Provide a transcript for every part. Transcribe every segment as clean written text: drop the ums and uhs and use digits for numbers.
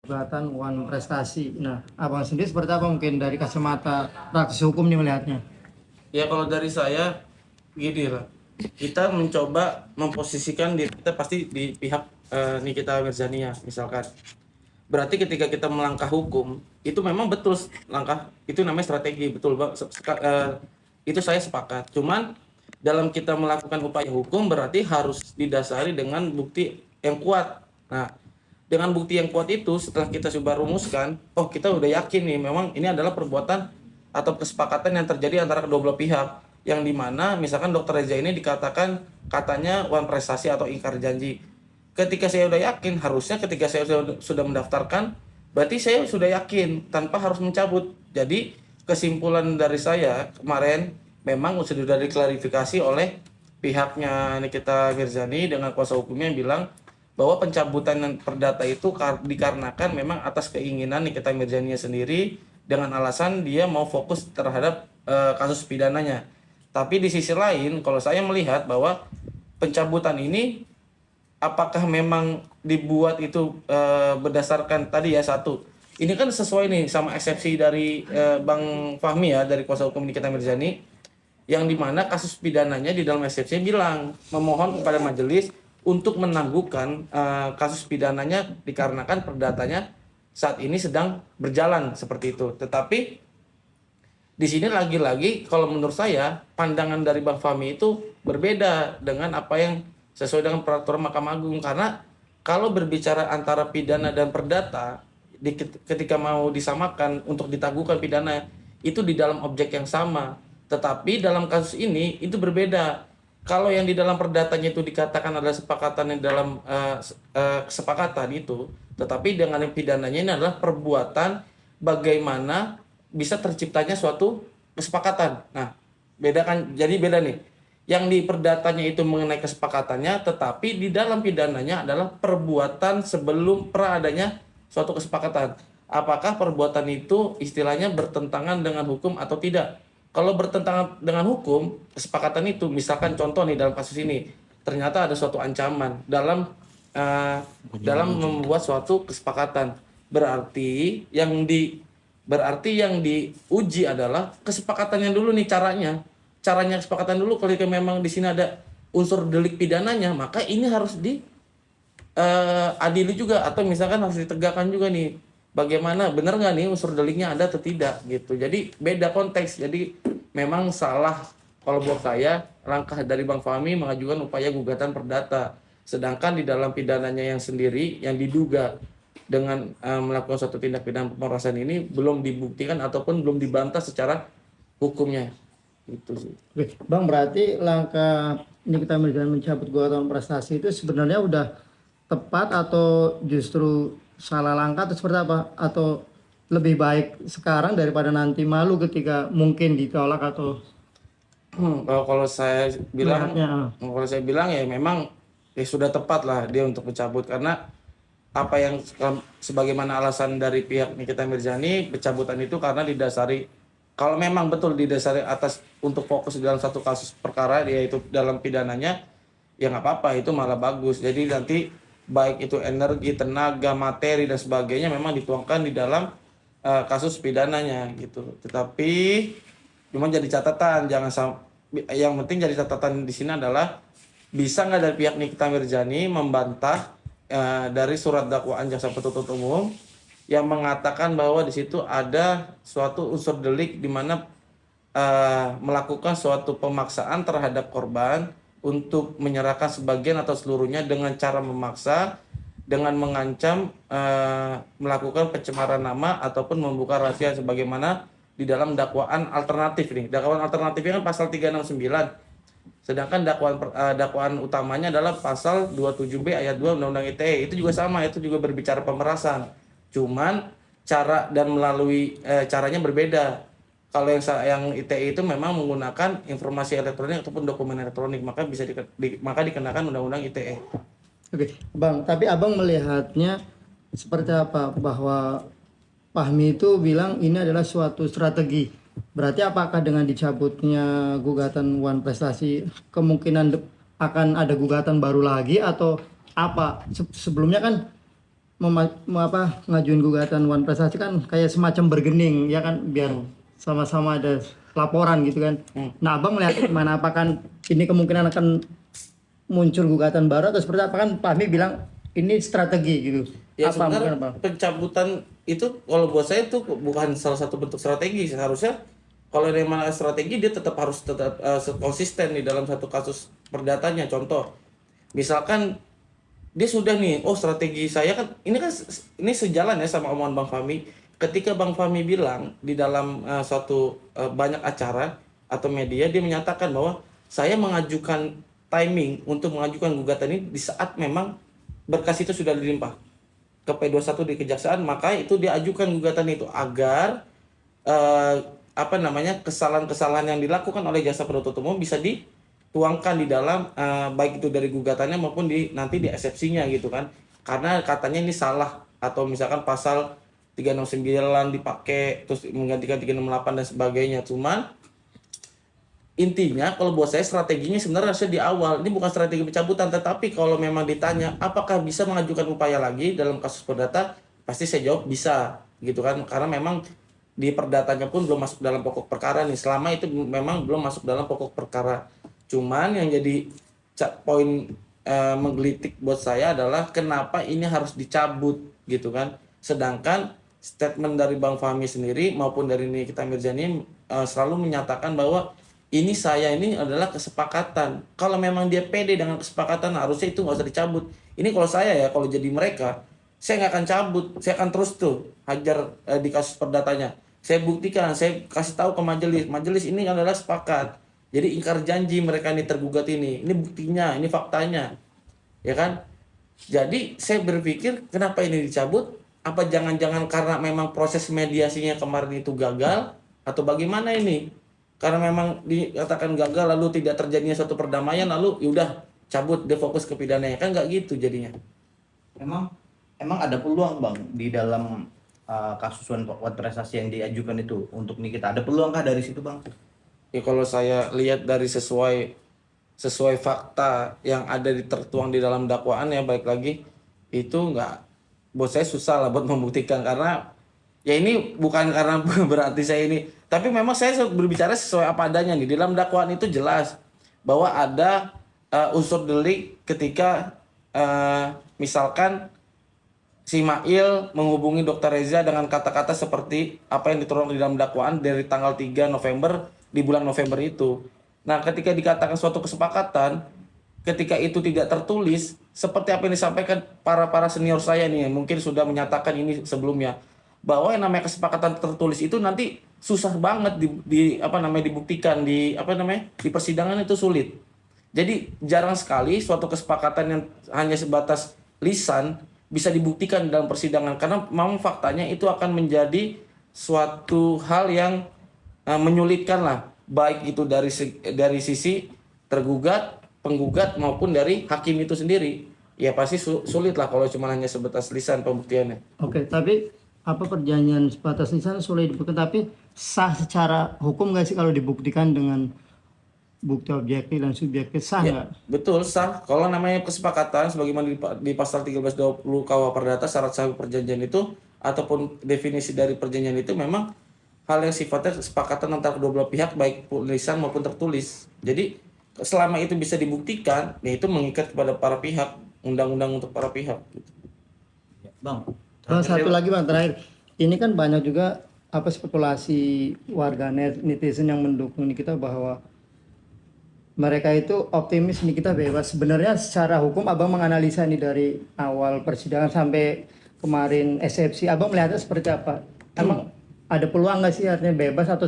Gugatan Wan Prestasi. Nah, abang sendiri seperti apa mungkin dari kacamata praktisi hukum nih melihatnya? Ya kalau dari saya gini lah, kita mencoba memposisikan diri kita pasti di pihak Nikita Mirzani ya misalkan. Berarti ketika kita melangkah hukum itu memang betul langkah itu namanya strategi, betul Bang. Itu saya sepakat. Cuman dalam kita melakukan upaya hukum berarti harus didasari dengan bukti yang kuat. Nah, dengan bukti yang kuat itu setelah kita coba rumuskan, oh kita udah yakin nih memang ini adalah perbuatan atau kesepakatan yang terjadi antara kedua belah pihak, yang dimana misalkan dokter Reza ini dikatakan katanya wan prestasi atau ingkar janji. Ketika saya udah yakin, harusnya ketika saya sudah mendaftarkan, berarti saya sudah yakin tanpa harus mencabut. Jadi kesimpulan dari saya kemarin memang sudah diklarifikasi oleh pihaknya Nikita Mirzani dengan kuasa hukumnya yang bilang bahwa pencabutan perdata itu dikarenakan memang atas keinginan Nikita Mirzani sendiri dengan alasan dia mau fokus terhadap kasus pidananya. Tapi di sisi lain, kalau saya melihat bahwa pencabutan ini apakah memang dibuat itu berdasarkan tadi ya satu. Ini kan sesuai nih sama eksepsi dari Bang Fahmi ya dari kuasa hukum Nikita Mirzani yang dimana kasus pidananya di dalam eksepsi bilang memohon kepada majelis untuk menangguhkan kasus pidananya dikarenakan perdatanya saat ini sedang berjalan seperti itu. Tetapi di sini lagi-lagi kalau menurut saya pandangan dari Bang Fahmi itu berbeda dengan apa yang sesuai dengan peraturan Mahkamah Agung, karena kalau berbicara antara pidana dan perdata ketika mau disamakan untuk ditangguhkan pidana itu di dalam objek yang sama, tetapi dalam kasus ini itu berbeda. Kalau yang di dalam perdatanya itu dikatakan adalah sepakatan yang dalam kesepakatan itu, tetapi dengan yang pidananya ini adalah perbuatan bagaimana bisa terciptanya suatu kesepakatan. Nah, beda kan? Jadi beda nih. Yang di perdatanya itu mengenai kesepakatannya, tetapi di dalam pidananya adalah perbuatan sebelum adanya suatu kesepakatan. Apakah perbuatan itu istilahnya bertentangan dengan hukum atau tidak? Kalau bertentangan dengan hukum, kesepakatan itu, misalkan contoh nih dalam kasus ini, ternyata ada suatu ancaman dalam membuat suatu kesepakatan. Berarti yang diuji adalah kesepakatannya dulu nih caranya. Caranya kesepakatan dulu. Kalau memang di sini ada unsur delik pidananya, maka ini harus diadili juga atau misalkan harus ditegakkan juga nih. Bagaimana benar nggak nih unsur deliknya ada atau tidak gitu. Jadi beda konteks. Jadi memang salah kalau buat saya langkah dari Bang Fahmi mengajukan upaya gugatan perdata. Sedangkan di dalam pidananya yang sendiri yang diduga dengan melakukan suatu tindak pidana pemerasan ini belum dibuktikan ataupun belum dibantah secara hukumnya. Itu sih. Oke, Bang, berarti langkah ini kita mencabut gugatan prestasi itu sebenarnya udah tepat atau justru salah langkah atau seperti apa? Atau lebih baik sekarang daripada nanti malu ketika mungkin ditolak atau Kalau saya bilang, melihatnya? kalau saya bilang ya memang sudah tepat lah dia untuk mencabut, karena apa yang sebagaimana alasan dari pihak Nikita Mirzani pencabutan itu karena didasari, kalau memang betul didasari atas untuk fokus dalam satu kasus perkara yaitu dalam pidananya, ya nggak apa-apa, itu malah bagus. Jadi nanti baik itu energi, tenaga, materi dan sebagainya memang dituangkan di dalam kasus pidananya gitu. Tetapi cuma jadi catatan, jangan yang penting jadi catatan di sini adalah bisa nggak dari pihak Nikita Mirzani membantah dari surat dakwaan jaksa penuntut umum yang mengatakan bahwa di situ ada suatu unsur delik di mana melakukan suatu pemaksaan terhadap korban untuk menyerahkan sebagian atau seluruhnya dengan cara memaksa, dengan mengancam melakukan pencemaran nama ataupun membuka rahasia sebagaimana di dalam dakwaan alternatif nih. Dakwaan alternatifnya kan pasal 369. Sedangkan dakwaan utamanya adalah pasal 27B ayat 2 Undang-Undang ITE. Itu juga sama, itu juga berbicara pemerasan. Cuman cara dan melalui caranya berbeda. Kalau yang ITE itu memang menggunakan informasi elektronik ataupun dokumen elektronik, maka bisa maka dikenakan Undang-Undang ITE. Oke, Bang, tapi Abang melihatnya seperti apa? Bahwa Fahmi itu bilang ini adalah suatu strategi. Berarti apakah dengan dicabutnya gugatan Wan Prestasi kemungkinan akan ada gugatan baru lagi atau apa? Sebelumnya kan ngajuin gugatan Wan Prestasi kan kayak semacam bergening ya kan, biar sama-sama ada laporan gitu kan. Nah abang melihat gimana, apakah ini kemungkinan akan muncul gugatan baru atau seperti apa? Kan Pak Ami bilang ini strategi gitu. Ya Apa mungkin sebenarnya apa? pencabutan itu kalau buat saya itu bukan salah satu bentuk strategi. Seharusnya kalau memang strategi dia tetap harus konsisten di dalam satu kasus perdatanya. Contoh, misalkan dia sudah nih, oh strategi saya kan ini sejalan ya sama omongan Bang Fahmi. Ketika Bang Fahmi bilang di dalam suatu banyak acara atau media, dia menyatakan bahwa saya mengajukan timing untuk mengajukan gugatan ini di saat memang berkas itu sudah dilimpah ke P21 di kejaksaan, maka itu dia ajukan gugatan itu agar eh, kesalahan-kesalahan yang dilakukan oleh jasa penuntut umum bisa dituangkan di dalam baik itu dari gugatannya maupun nanti di eksepsinya gitu kan, karena katanya ini salah atau misalkan pasal 369 dipakai terus menggantikan 368 dan sebagainya. Cuman intinya kalau buat saya strateginya sebenarnya harusnya di awal. Ini bukan strategi pencabutan, tetapi kalau memang ditanya apakah bisa mengajukan upaya lagi dalam kasus perdata, pasti saya jawab bisa gitu kan, karena memang di perdatanya pun belum masuk dalam pokok perkara nih, selama itu memang belum masuk dalam pokok perkara. Cuman yang jadi poin menggelitik buat saya adalah kenapa ini harus dicabut gitu kan, sedangkan statement dari Bang Fahmi sendiri maupun dari Nikita Mirzani selalu menyatakan bahwa ini adalah kesepakatan. Kalau memang dia pede dengan kesepakatan, harusnya itu nggak usah dicabut. Ini kalau saya ya, kalau jadi mereka, saya nggak akan cabut, saya akan terus tuh hajar di kasus perdatanya. Saya buktikan, saya kasih tahu ke majelis ini adalah sepakat. Jadi ingkar janji mereka ini tergugat ini buktinya, ini faktanya, ya kan? Jadi saya berpikir kenapa ini dicabut? Apa jangan-jangan karena memang proses mediasinya kemarin itu gagal atau bagaimana ini? Karena memang dikatakan gagal lalu tidak terjadinya suatu perdamaian lalu yaudah cabut, dia fokus ke pidananya, kan nggak gitu jadinya. Emang ada peluang bang di dalam kasus Wan Prestasi yang diajukan itu untuk Nikita, ada peluangkah dari situ bang? Ya kalau saya lihat dari sesuai fakta yang ada tertuang di dalam dakwaan ya, baik lagi itu nggak, buat saya susah lah buat membuktikan, karena ya ini bukan karena berarti saya ini, tapi memang saya berbicara sesuai apa adanya nih. Di dalam dakwaan itu jelas bahwa ada unsur delik ketika misalkan si Mail menghubungi Dr. Reza dengan kata-kata seperti apa yang dituang di dalam dakwaan dari tanggal 3 November di bulan November itu. Nah, ketika dikatakan suatu kesepakatan, ketika itu tidak tertulis, seperti apa yang disampaikan para senior saya nih, mungkin sudah menyatakan ini sebelumnya, bahwa yang namanya kesepakatan tertulis itu nanti susah banget dibuktikan di persidangan, itu sulit. Jadi jarang sekali suatu kesepakatan yang hanya sebatas lisan bisa dibuktikan dalam persidangan, karena memang faktanya itu akan menjadi suatu hal yang menyulitkan lah, baik itu dari sisi tergugat, penggugat maupun dari hakim itu sendiri. Ya pasti sulit lah kalau cuma hanya sebatas lisan pembuktiannya. Oke, tapi apa perjanjian sebatas lisan sulit dibuktikan, tapi sah secara hukum nggak sih kalau dibuktikan dengan bukti objektif dan subjektif, sah nggak? Ya, betul sah. Kalau namanya kesepakatan sebagaimana di pasal 1320 KUH Perdata, syarat sah perjanjian itu ataupun definisi dari perjanjian itu memang hal yang sifatnya kesepakatan antara kedua belah pihak baik lisan maupun tertulis. Jadi selama itu bisa dibuktikan, ya itu mengikat kepada para pihak, undang-undang untuk para pihak gitu. Bang, Satu lagi bang terakhir, ini kan banyak juga spekulasi warganet netizen yang mendukung Nikita bahwa mereka itu optimis Nikita bebas. Sebenarnya secara hukum abang menganalisa ini dari awal persidangan sampai kemarin eksepsi, abang melihatnya seperti apa? Emang ada peluang nggak sih artinya bebas atau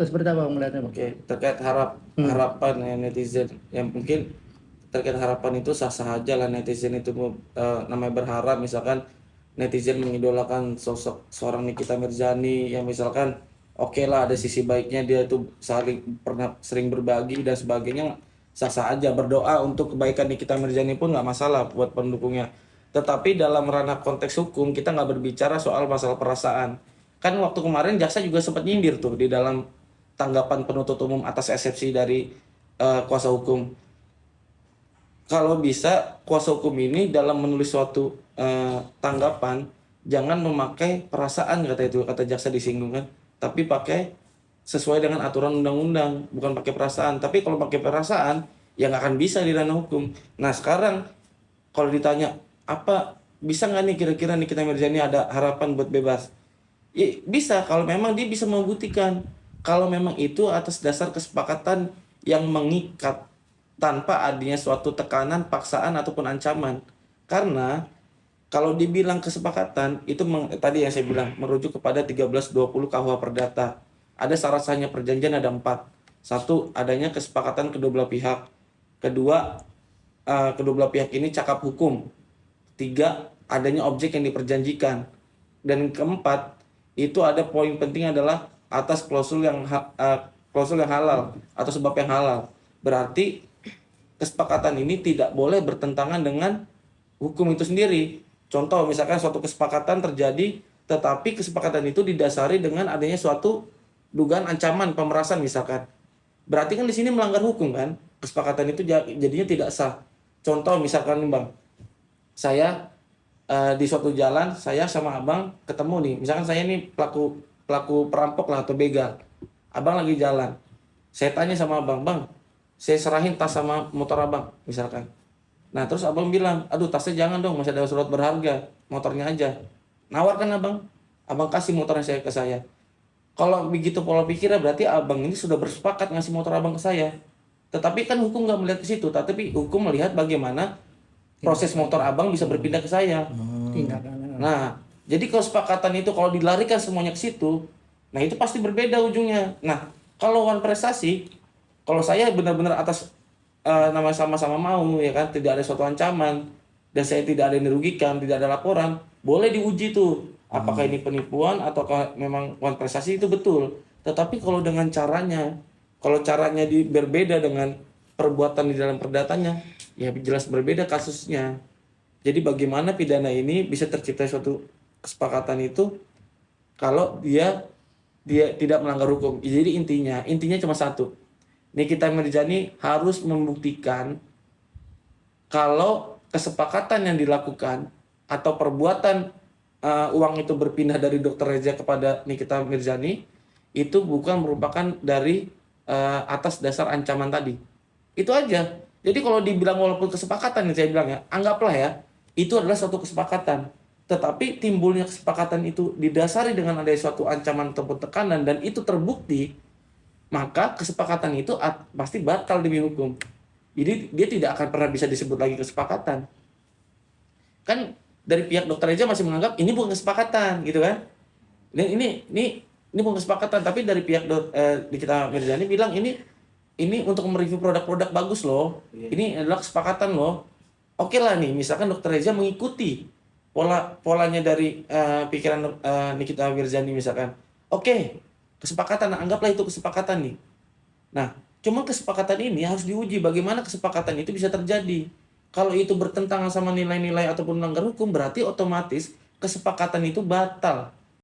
seperti apa abang melihatnya? Oke, terkait harapan ya netizen, yang mungkin terkait harapan itu sah-sah aja lah, netizen itu namanya berharap. Misalkan netizen mengidolakan sosok seorang Nikita Mirzani yang misalkan oke lah ada sisi baiknya, dia itu sering berbagi dan sebagainya, sah-sah aja. Berdoa untuk kebaikan Nikita Mirzani pun nggak masalah buat pendukungnya. Tetapi dalam ranah konteks hukum kita nggak berbicara soal masalah perasaan. Kan waktu kemarin jaksa juga sempat nyindir tuh di dalam tanggapan penuntut umum atas eksepsi dari kuasa hukum. Kalau bisa kuasa hukum ini dalam menulis suatu tanggapan, jangan memakai perasaan kata itu, kata jaksa disinggung kan, tapi pakai sesuai dengan aturan undang-undang, bukan pakai perasaan. Tapi kalau pakai perasaan ya nggak akan bisa di ranah hukum. Nah sekarang kalau ditanya apa bisa nggak nih kira-kira Nikita Mirzani ada harapan buat bebas? Ya, bisa kalau memang dia bisa membuktikan kalau memang itu atas dasar kesepakatan yang mengikat tanpa adanya suatu tekanan, paksaan ataupun ancaman. Karena kalau dibilang kesepakatan itu tadi yang saya bilang merujuk kepada 1320 KUH Perdata. Ada syarat sahnya perjanjian ada 4. Satu, adanya kesepakatan kedua belah pihak. Kedua, kedua belah pihak ini cakap hukum. 3, adanya objek yang diperjanjikan. Dan keempat, itu ada poin penting adalah atas klausul yang halal atau sebab yang halal. Berarti kesepakatan ini tidak boleh bertentangan dengan hukum itu sendiri. Contoh misalkan suatu kesepakatan terjadi tetapi kesepakatan itu didasari dengan adanya suatu dugaan ancaman pemerasan misalkan. Berarti kan di sini melanggar hukum kan? Kesepakatan itu jadinya tidak sah. Contoh misalkan nih Bang, saya di suatu jalan saya sama Abang ketemu nih. Misalkan saya ini pelaku perampok lah atau begal. Abang lagi jalan. Saya tanya sama Abang, "Bang, saya serahin tas sama motor Abang," misalkan. Nah, terus Abang bilang, "Aduh, tasnya jangan dong, masih ada surat berharga, motornya aja." Nawarkan Abang. Abang kasih motornya saya ke saya. Kalau begitu pola pikirnya berarti Abang ini sudah bersepakat ngasih motor Abang ke saya. Tetapi kan hukum nggak melihat ke situ, tapi hukum melihat bagaimana proses motor Abang bisa berpindah ke saya. Tindakan. Nah, jadi kesepakatan itu kalau dilarikan semuanya ke situ, nah itu pasti berbeda ujungnya. Nah, kalau wan prestasi, kalau saya benar-benar atas nama sama-sama mau ya kan, tidak ada suatu ancaman dan saya tidak ada yang dirugikan, tidak ada laporan, boleh diuji tuh apakah ini penipuan ataukah memang wan prestasi itu betul. Tetapi kalau dengan caranya, kalau caranya berbeda dengan perbuatan di dalam perdatanya, ya jelas berbeda kasusnya. Jadi bagaimana pidana ini bisa tercipta suatu kesepakatan itu kalau dia tidak melanggar hukum. Jadi intinya cuma satu. Nikita Mirzani harus membuktikan kalau kesepakatan yang dilakukan atau perbuatan uang itu berpindah dari Dr. Reza kepada Nikita Mirzani itu bukan merupakan dari atas dasar ancaman tadi. Itu aja. Jadi kalau dibilang walaupun kesepakatan yang saya bilang ya, anggaplah ya, itu adalah suatu kesepakatan. Tetapi timbulnya kesepakatan itu didasari dengan ada suatu ancaman ataupun tekanan dan itu terbukti, maka kesepakatan itu pasti batal demi hukum. Jadi dia tidak akan pernah bisa disebut lagi kesepakatan. Kan dari pihak Dr. Reza masih menganggap ini bukan kesepakatan gitu kan. Ini bukan kesepakatan, tapi dari pihak Nikita Mirzani bilang ini untuk mereview produk-produk bagus loh. Ini adalah kesepakatan loh. Oke lah nih, misalkan Dr. Reza mengikuti polanya dari pikiran Nikita Mirzani misalkan. Oke, kesepakatan, anggaplah itu kesepakatan nih. Nah, cuma kesepakatan ini harus diuji bagaimana kesepakatan itu bisa terjadi. Kalau itu bertentangan sama nilai-nilai ataupun melanggar hukum, berarti otomatis kesepakatan itu batal.